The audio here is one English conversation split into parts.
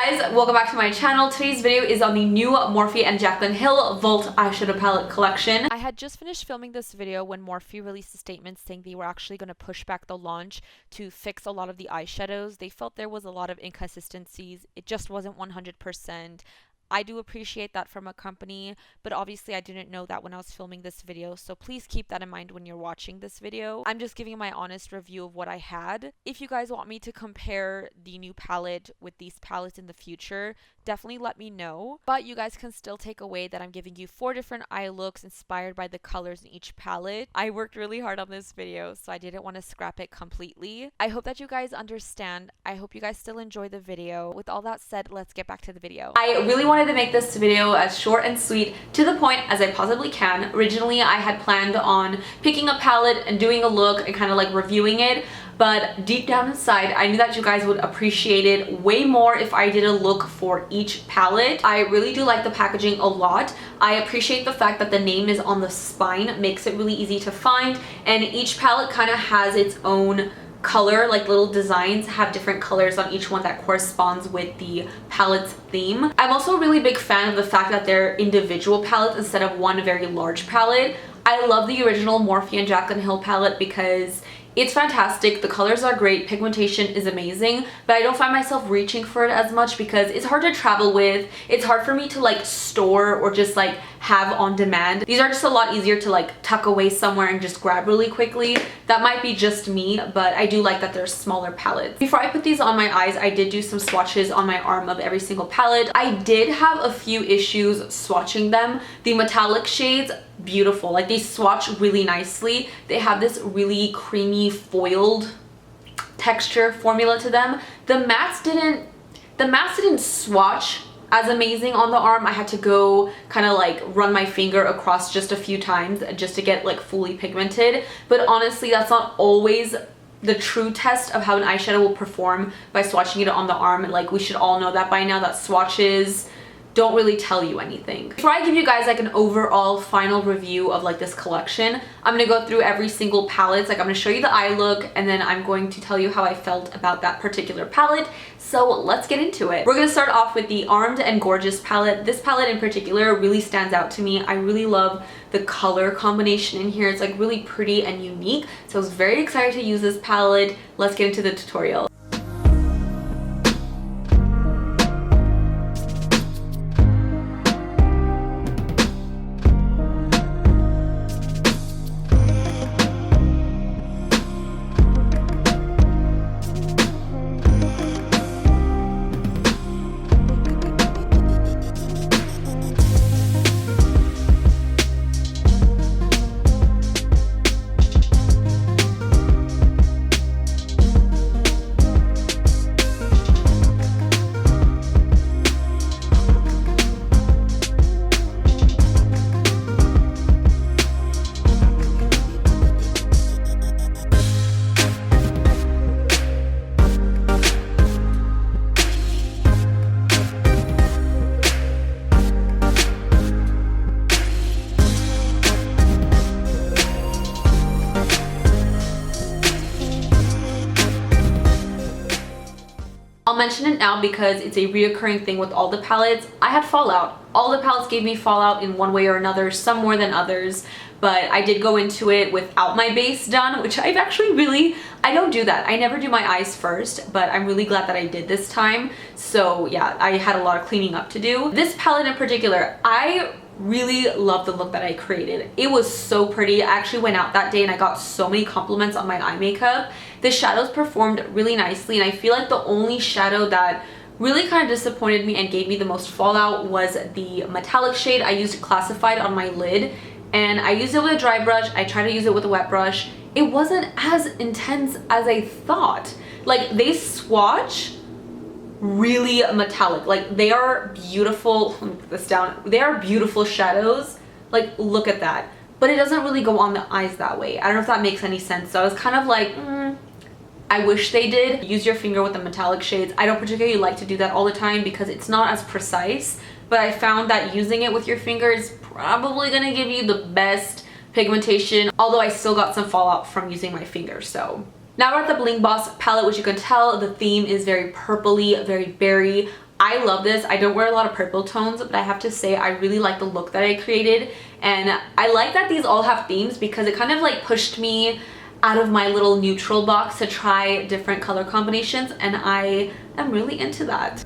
guys, welcome back to my channel. Today's video is on the new Morphe and Jaclyn Hill Vault eyeshadow palette collection. I had just finished filming this video when Morphe released a statement saying they were actually going to push back the launch to fix a lot of the eyeshadows. They felt there was a lot of inconsistencies. It just wasn't 100%. I do appreciate that from a company, but obviously I didn't know that when I was filming this video, so please keep that in mind when you're watching this video. I'm just giving my honest review of what I had. If you guys want me to compare the new palette with these palettes in the future, definitely let me know. But you guys can still take away that I'm giving you 4 different eye looks inspired by the colors in each palette. I worked really hard on this video, so I didn't want to scrap it completely. I hope that you guys understand. I hope you guys still enjoy the video. With all that said, let's get back to the video. I really wanted to make this video as short and sweet to the point as I possibly can. Originally, I had planned on picking a palette and doing a look and kind of like reviewing it, but deep down inside, I knew that you guys would appreciate it way more if I did a look for each palette. I really do like the packaging a lot. I appreciate the fact that the name is on the spine, makes it really easy to find, and each palette kind of has its own color, like little designs have different colors on each one that corresponds with the palette's theme. I'm also a really big fan of the fact that they're individual palettes instead of one very large palette. I love the original Morphe and Jaclyn Hill palette because it's fantastic, the colors are great, pigmentation is amazing, but I don't find myself reaching for it as much because it's hard to travel with, it's hard for me to like store or just like have on demand. These are just a lot easier to like tuck away somewhere and just grab really quickly. That might be just me, but I do like that they're smaller palettes. Before I put these on my eyes, I did do some swatches on my arm of every single palette. I did have a few issues swatching them. The metallic shades, beautiful, like they swatch really nicely. They have this really creamy foiled texture formula to them. The mattes didn't swatch as amazing on the arm. I had to go kind of like run my finger across just a few times just to get like fully pigmented, but honestly that's not always the true test of how an eyeshadow will perform by swatching it on the arm. Like we should all know that by now, that swatches don't really tell you anything. Before I give you guys like an overall final review of like this collection, I'm gonna go through every single palette. Like I'm gonna show you the eye look and then I'm going to tell you how I felt about that particular palette. So let's get into it. We're gonna start off with the Armed and Gorgeous palette. This palette in particular really stands out to me. I really love the color combination in here. It's like really pretty and unique. So I was very excited to use this palette. Let's get into the tutorial. I'll mention it now because it's a reoccurring thing with all the palettes. I had fallout. All the palettes gave me fallout in one way or another, some more than others, but I did go into it without my base done, which I've actually I don't do that. I never do my eyes first, but I'm really glad that I did this time. So yeah, I had a lot of cleaning up to do. This palette in particular, I really love the look that I created. It was so pretty. I actually went out that day and I got so many compliments on my eye makeup. The shadows performed really nicely, and I feel like the only shadow that really kind of disappointed me and gave me the most fallout was the metallic shade. I used Classified on my lid and I used it with a dry brush. I tried to use it with a wet brush. It wasn't as intense as I thought. Like they swatch really metallic. Like they are beautiful. Let me put this down. They are beautiful shadows. Like look at that. But it doesn't really go on the eyes that way. I don't know if that makes any sense. So I was kind of like, I wish they did. Use your finger with the metallic shades. I don't particularly like to do that all the time because it's not as precise, but I found that using it with your finger is probably gonna give you the best pigmentation, although I still got some fallout from using my finger. So now we're at the Bling Boss palette, which you can tell the theme is very purpley, very berry. I love this. I don't wear a lot of purple tones, but I have to say I really like the look that I created. And I like that these all have themes because it kind of like pushed me out of my little neutral box to try different color combinations, and I am really into that.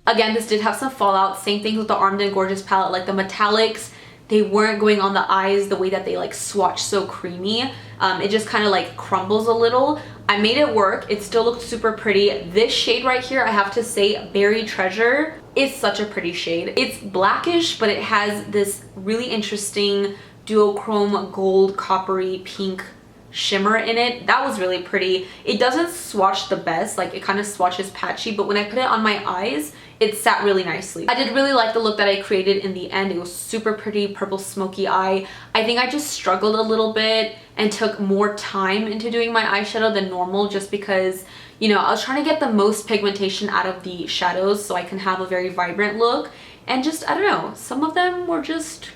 Again, this did have some fallout. Same thing with the Armed and Gorgeous palette. Like the metallics, they weren't going on the eyes the way that they like swatch so creamy. It just kind of like crumbles a little. I made it work. It still looked super pretty. This shade right here, I have to say, Berry Treasure, is such a pretty shade. It's blackish, but it has this really interesting duochrome gold coppery pink shimmer in it. That was really pretty. It doesn't swatch the best, like it kind of swatches patchy, but when I put it on my eyes, it sat really nicely. I did really like the look that I created in the end. It was super pretty, purple smoky eye. I think I just struggled a little bit and took more time into doing my eyeshadow than normal, just because, you know, I was trying to get the most pigmentation out of the shadows so I can have a very vibrant look, and just, I don't know, some of them were just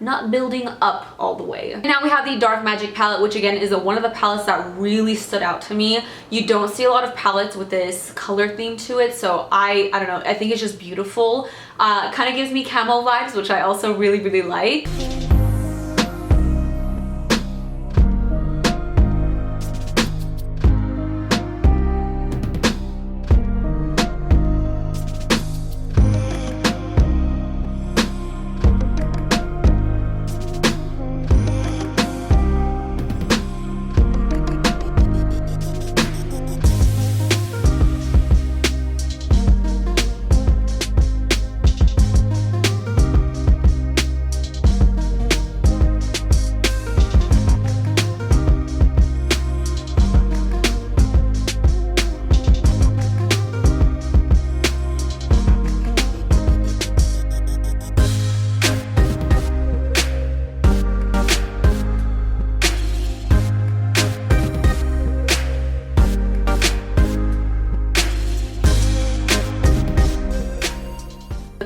not building up all the way. And now we have the Dark Magic palette, which again is one of the palettes that really stood out to me. You don't see a lot of palettes with this color theme to it, so I don't know, I think it's just beautiful. Kind of gives me camo vibes, which I also really like.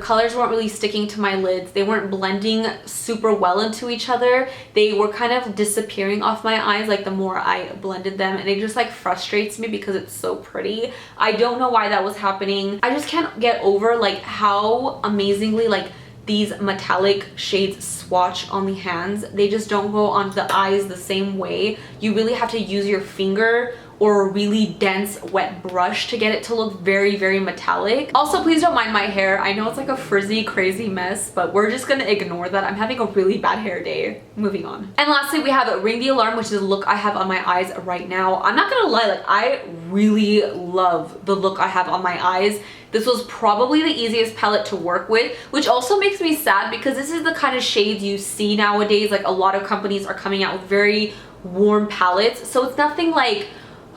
Colors weren't really sticking to my lids. They weren't blending super well into each other. They were kind of disappearing off my eyes like the more I blended them, and it just like frustrates me because it's so pretty. I don't know why that was happening. I just can't get over like how amazingly like these metallic shades swatch on the hands. They just don't go on the eyes the same way. You really have to use your finger or a really dense wet brush to get it to look very metallic. Also, please don't mind my hair. I know it's like a frizzy crazy mess, but we're just gonna ignore that. I'm having a really bad hair day. Moving on. And lastly, we have Ring the Alarm, which is the look I have on my eyes right now. I'm not gonna lie, like I really love the look I have on my eyes. This was probably the easiest palette to work with, which also makes me sad because this is the kind of shades you see nowadays. Like a lot of companies are coming out with very warm palettes, so it's nothing like,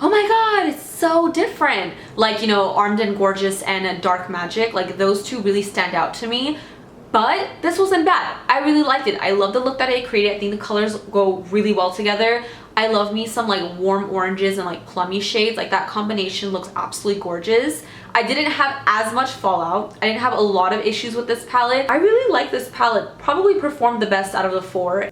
oh my god, it's so different. Like, you know, Armed and Gorgeous and Dark Magic, like those two really stand out to me. But this wasn't bad. I really liked it. I love the look that I created. I think the colors go really well together. I love me some like warm oranges and like plummy shades. Like that combination looks absolutely gorgeous. I didn't have as much fallout. I didn't have a lot of issues with this palette. I really like this palette. Probably performed the best out of the four.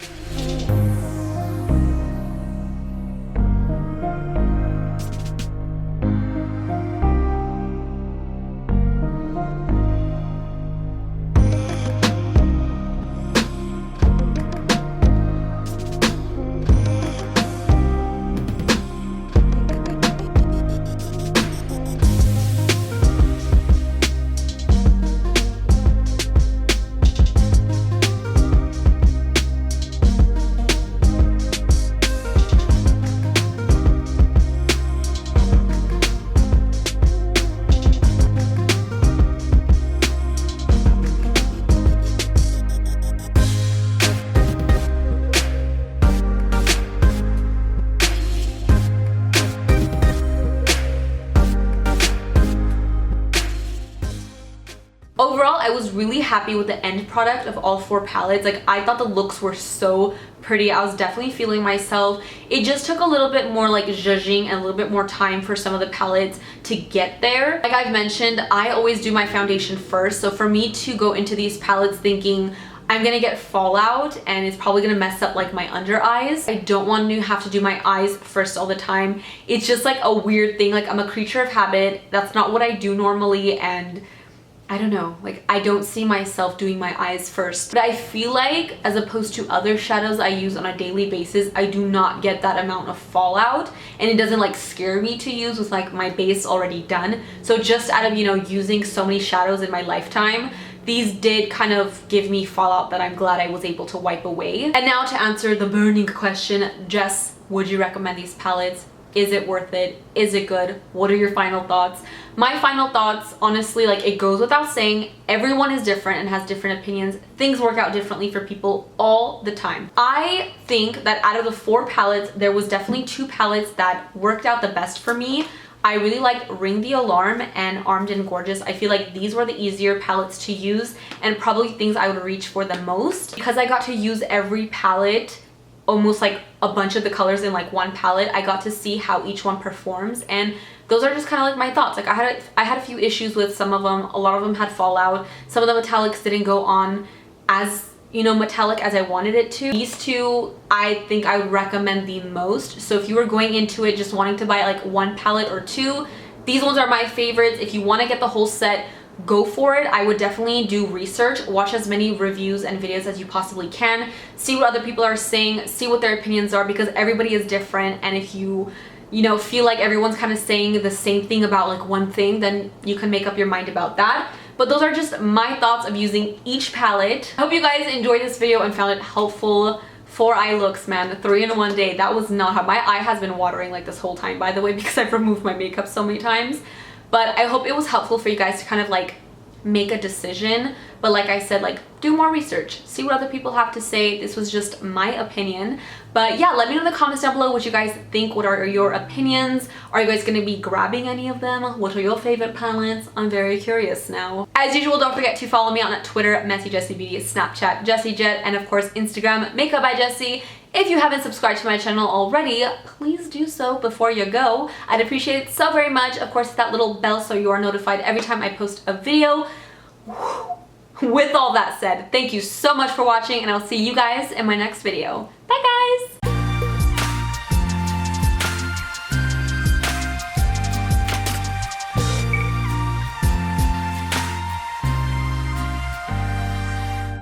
was really happy with the end product of all 4 palettes. Like, I thought the looks were so pretty. I was definitely feeling myself. It just took a little bit more like zhuzhing and a little bit more time for some of the palettes to get there. Like I've mentioned, I always do my foundation first. So for me to go into these palettes thinking I'm gonna get fallout and it's probably gonna mess up like my under eyes, I don't want to have to do my eyes first all the time. It's just like a weird thing. Like, I'm a creature of habit. That's not what I do normally, and I don't know, like, I don't see myself doing my eyes first. But I feel like, as opposed to other shadows I use on a daily basis, I do not get that amount of fallout, and it doesn't like scare me to use with like my base already done. So just out of, you know, using so many shadows in my lifetime, these did kind of give me fallout that I'm glad I was able to wipe away. And now to answer the burning question, Jess, would you recommend these palettes? Is it worth it? Is it good? What are your final thoughts? My final thoughts, honestly, like, it goes without saying, everyone is different and has different opinions. Things work out differently for people all the time. I think that out of the 4 palettes, there was definitely 2 palettes that worked out the best for me. I really liked Ring the Alarm and Armed and Gorgeous. I feel like these were the easier palettes to use and probably things I would reach for the most. Because I got to use every palette, almost like a bunch of the colors in like one palette, I got to see how each one performs, and those are just kind of like my thoughts. Like, I had a few issues with some of them. A lot of them had fallout. Some of the metallics didn't go on as, you know, metallic as I wanted it to. These 2 I think I would recommend the most. So if you were going into it just wanting to buy like 1 palette or 2, these ones are my favorites. If you want to get the whole set, go for it. I would definitely do research, watch as many reviews and videos as you possibly can, see what other people are saying, see what their opinions are, because everybody is different. And if you know, feel like everyone's kind of saying the same thing about like one thing, then you can make up your mind about that. But those are just my thoughts of using each palette. I hope you guys enjoyed this video and found it helpful. 4 eye looks, man, 3 in one day. That was not how my eye has been watering like this whole time, by the way, because I've removed my makeup so many times. But I hope it was helpful for you guys to kind of like make a decision. But like I said, like, do more research, see what other people have to say. This was just my opinion. But yeah, let me know in the comments down below what you guys think. What are your opinions? Are you guys going to be grabbing any of them? What are your favorite palettes? I'm very curious now. As usual, don't forget to follow me on Twitter, mesijesibeauty, Snapchat, JesiJet, and of course Instagram, Makeup by Jesi. If you haven't subscribed to my channel already, please do so before you go. I'd appreciate it so very much. Of course, hit that little bell so you are notified every time I post a video. With all that said, thank you so much for watching, and I'll see you guys in my next video. Bye, guys!